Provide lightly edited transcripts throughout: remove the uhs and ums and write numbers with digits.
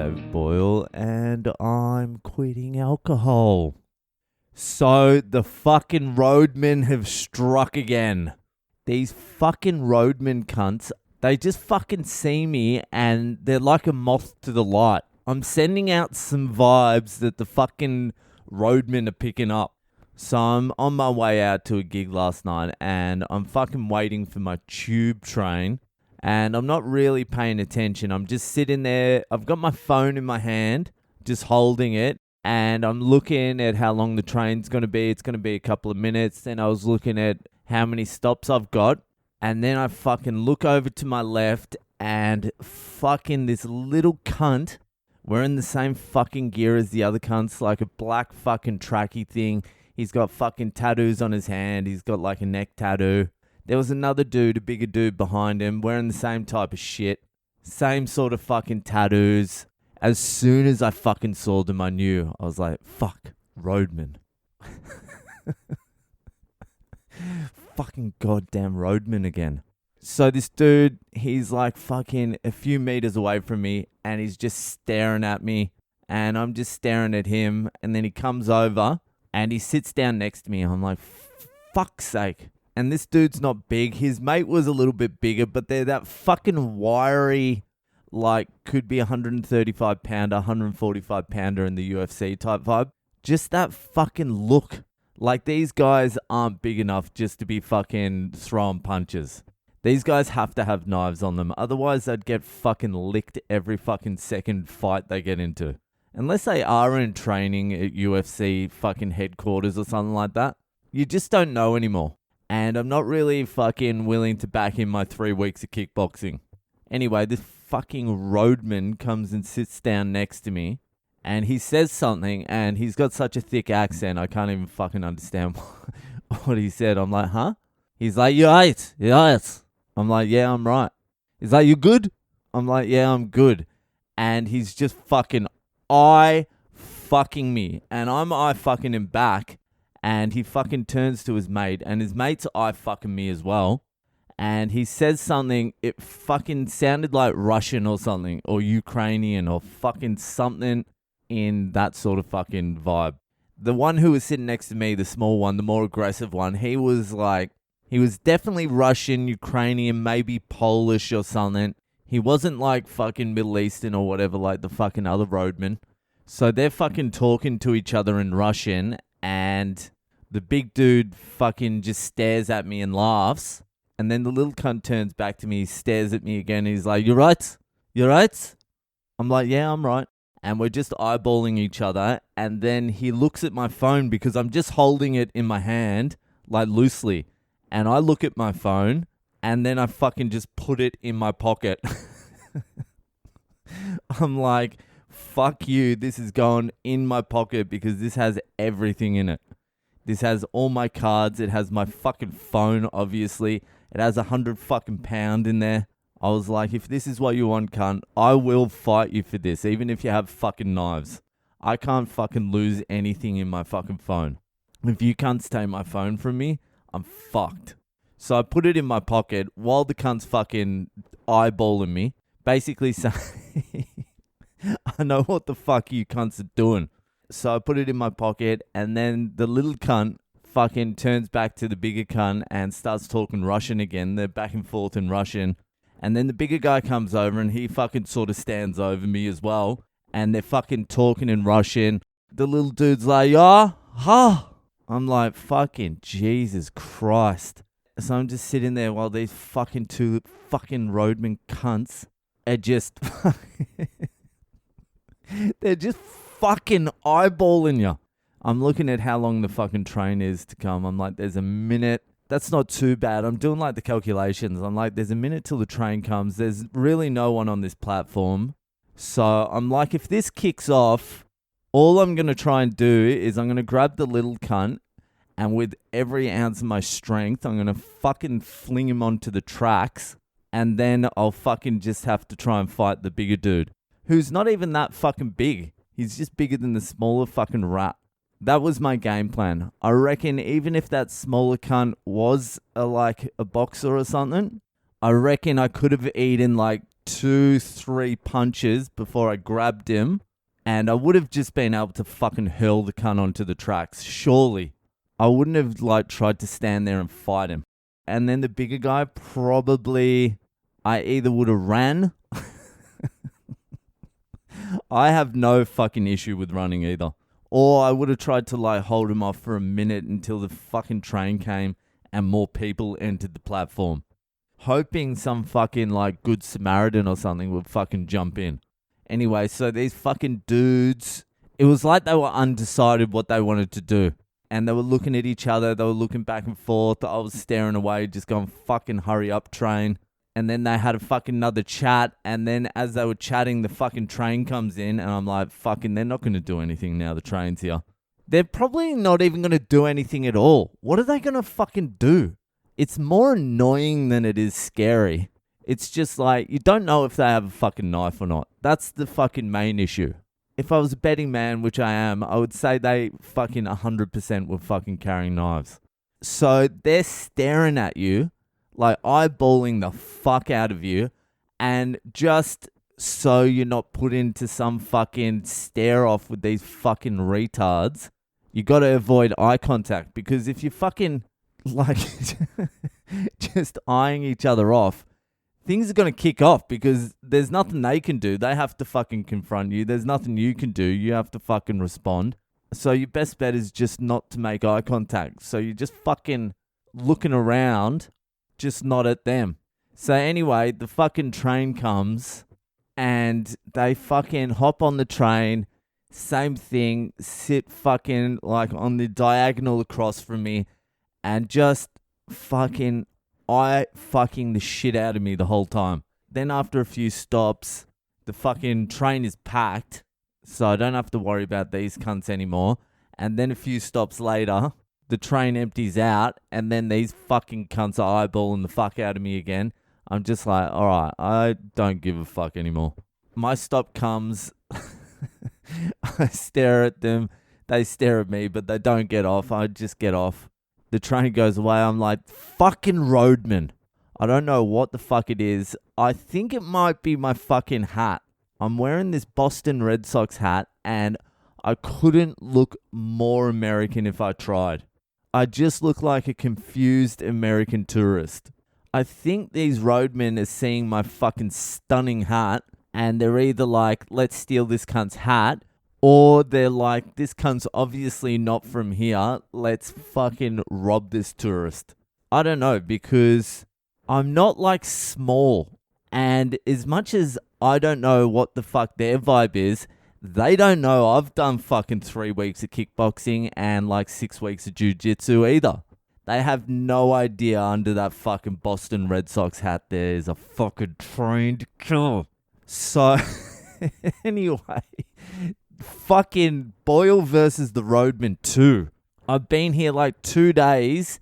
David Boyle, and I'm quitting alcohol. So the fucking roadmen have struck again. These fucking roadmen cunts, they just fucking see me and they're like a moth to the light. I'm sending out some vibes that the fucking roadmen are picking up. So I'm on my way out to a gig last night and I'm fucking waiting for my tube train. And I'm not really paying attention. I'm just sitting there. I've got my phone in my hand, just holding it. And I'm looking at how long the train's going to be. It's going to be a couple of minutes. Then I was looking at how many stops I've got. And then I fucking look over to my left and fucking this little cunt wearing the same fucking gear as the other cunts, like a black fucking tracky thing. He's got fucking tattoos on his hand. He's got like a neck tattoo. There was another dude, a bigger dude behind him, wearing the same type of shit. Same sort of fucking tattoos. As soon as I fucking saw them, I knew. I was like, fuck, roadman. Fucking goddamn roadman again. So this dude, he's like fucking a few meters away from me, and he's just staring at me, and I'm just staring at him, and then he comes over, and he sits down next to me. I'm like, fuck's sake. And this dude's not big. His mate was a little bit bigger, but they're that fucking wiry, like, could be 135 pounder, 145 pounder in the UFC type vibe. Just that fucking look. Like, these guys aren't big enough just to be fucking throwing punches. These guys have to have knives on them. Otherwise, they'd get fucking licked every fucking second fight they get into. Unless they are in training at UFC fucking headquarters or something like that. You just don't know anymore. And I'm not really fucking willing to back in my 3 weeks of kickboxing. Anyway, this fucking roadman comes and sits down next to me. And he says something, and he's got such a thick accent, I can't even fucking understand what he said. I'm like, huh? He's like, you right, you right. I'm like, yeah, I'm right. He's like, you good? I'm like, yeah, I'm good. And he's just fucking eye-fucking me. And I'm eye-fucking him back. And he fucking turns to his mate, and his mate's eye-fucking me as well. And he says something, it fucking sounded like Russian or something, or Ukrainian, or fucking something in that sort of fucking vibe. The one who was sitting next to me, the small one, the more aggressive one, he was definitely Russian, Ukrainian, maybe Polish or something. He wasn't like fucking Middle Eastern or whatever like the fucking other roadmen. So they're fucking talking to each other in Russian, and the big dude fucking just stares at me and laughs. And then the little cunt turns back to me, stares at me again. He's like, you right? You right? I'm like, yeah, I'm right. And we're just eyeballing each other. And then he looks at my phone because I'm just holding it in my hand, like loosely. And I look at my phone, and then I fucking just put it in my pocket. I'm like, fuck you, this is going in my pocket because this has everything in it. This has all my cards. It has my fucking phone, obviously. It has 100 fucking pound in there. I was like, if this is what you want, cunt, I will fight you for this, even if you have fucking knives. I can't fucking lose anything in my fucking phone. If you cunts take my phone from me, I'm fucked. So I put it in my pocket while the cunt's fucking eyeballing me, basically saying, I know what the fuck you cunts are doing. So I put it in my pocket, and then the little cunt fucking turns back to the bigger cunt and starts talking Russian again. They're back and forth in Russian. And then the bigger guy comes over, and he fucking sort of stands over me as well. And they're fucking talking in Russian. The little dude's like, yeah, huh? I'm like, fucking Jesus Christ. So I'm just sitting there while these fucking two fucking roadman cunts are just... they're just fucking eyeballing you. I'm looking at how long the fucking train is to come. I'm like, there's a minute. That's not too bad. I'm doing like the calculations. I'm like, there's a minute till the train comes. There's really no one on this platform. So I'm like, if this kicks off, all I'm going to try and do is I'm going to grab the little cunt, and with every ounce of my strength, I'm going to fucking fling him onto the tracks, and then I'll fucking just have to try and fight the bigger dude, who's not even that fucking big. He's just bigger than the smaller fucking rat. That was my game plan. I reckon even if that smaller cunt was like a boxer or something, I reckon I could have eaten like 2-3 punches before I grabbed him, and I would have just been able to fucking hurl the cunt onto the tracks. Surely. I wouldn't have tried to stand there and fight him. And then the bigger guy, probably I either would have ran. I have no fucking issue with running either. Or I would have tried to hold him off for a minute until the fucking train came and more people entered the platform. Hoping some fucking good Samaritan or something would fucking jump in. Anyway, so these fucking dudes, it was like they were undecided what they wanted to do. And they were looking at each other, they were looking back and forth. I was staring away, just going, fucking hurry up, train. And then they had a fucking another chat. And then as they were chatting, the fucking train comes in. And I'm like, fucking, they're not going to do anything now the train's here. They're probably not even going to do anything at all. What are they going to fucking do? It's more annoying than it is scary. It's just you don't know if they have a fucking knife or not. That's the fucking main issue. If I was a betting man, which I am, I would say they fucking 100% were fucking carrying knives. So they're staring at you, eyeballing the fuck out of you, and just so you're not put into some fucking stare off with these fucking retards, you got to avoid eye contact, because if you're fucking just eyeing each other off, things are going to kick off because there's nothing they can do. They have to fucking confront you. There's nothing you can do. You have to fucking respond. So your best bet is just not to make eye contact. So you're just fucking looking around, just not at them. So anyway, the fucking train comes and they fucking hop on the train. Same thing, sit fucking on the diagonal across from me and just fucking the shit out of me the whole time. Then after a few stops, the fucking train is packed, so I don't have to worry about these cunts anymore. And then a few stops later, the train empties out, and then these fucking cunts are eyeballing the fuck out of me again. I'm just like, alright, I don't give a fuck anymore. My stop comes, I stare at them, they stare at me, but they don't get off. I just get off. The train goes away. I'm like, fucking roadman. I don't know what the fuck it is. I think it might be my fucking hat. I'm wearing this Boston Red Sox hat, and I couldn't look more American if I tried. I just look like a confused American tourist. I think these roadmen are seeing my fucking stunning hat, and they're either like, let's steal this cunt's hat, or they're like, this cunt's obviously not from here. Let's fucking rob this tourist. I don't know, because I'm not small. And as much as I don't know what the fuck their vibe is, they don't know I've done fucking 3 weeks of kickboxing and 6 weeks of jiu-jitsu either. They have no idea under that fucking Boston Red Sox hat there's a fucking trained killer. So, anyway, fucking Boyle versus the Roadman 2. I've been here 2 days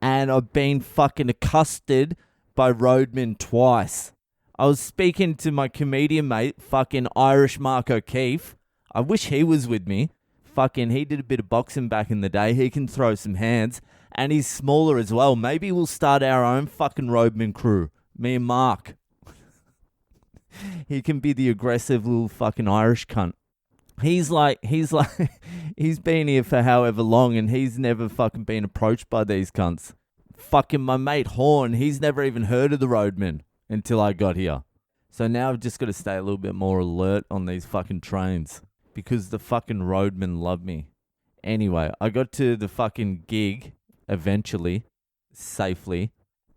and I've been fucking accosted by Roadman twice. I was speaking to my comedian mate, fucking Irish Mark O'Keefe. I wish he was with me. Fucking, he did a bit of boxing back in the day. He can throw some hands. And he's smaller as well. Maybe we'll start our own fucking Roadman crew. Me and Mark. He can be the aggressive little fucking Irish cunt. He's been here for however long and he's never fucking been approached by these cunts. Fucking my mate Horn, he's never even heard of the Roadman until I got here. So now I've just got to stay a little bit more alert on these fucking trains because the fucking Roadmen love me. Anyway, I got to the fucking gig eventually, safely,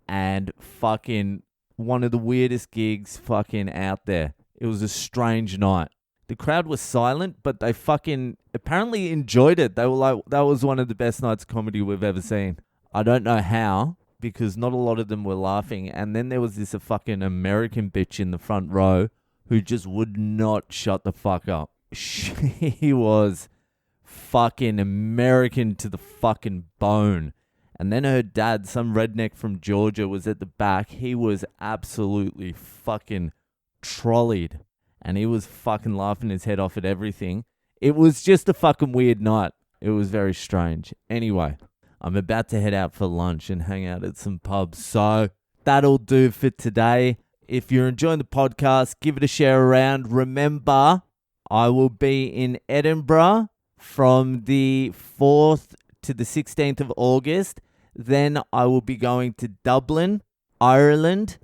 and fucking one of the weirdest gigs fucking out there. It was a strange night. The crowd was silent, but they fucking apparently enjoyed it. They were like, that was one of the best nights of comedy we've ever seen. I don't know how, because not a lot of them were laughing. And then there was this fucking American bitch in the front row who just would not shut the fuck up. She was fucking American to the fucking bone. And then her dad, some redneck from Georgia, was at the back. He was absolutely fucking trolleyed. And he was fucking laughing his head off at everything. It was just a fucking weird night. It was very strange. Anyway, I'm about to head out for lunch and hang out at some pubs. So that'll do for today. If you're enjoying the podcast, give it a share around. Remember, I will be in Edinburgh from the 4th to the 16th of August. Then I will be going to Dublin, Ireland,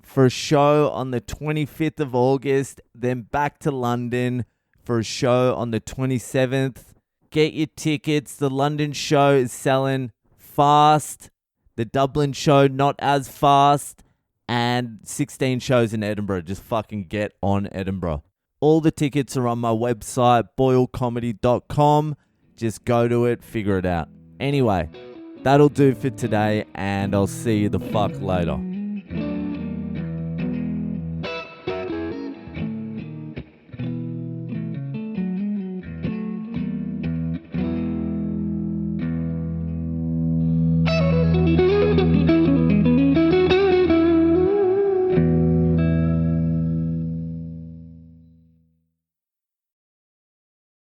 for a show on the 25th of August. Then back to London for a show on the 27th. Get your tickets. The London show is selling fast. The Dublin show, not as fast. And 16 shows in Edinburgh. Just fucking get on Edinburgh. All the tickets are on my website, boylecomedy.com. Just go to it, figure it out. Anyway, that'll do for today, and I'll see you the fuck later.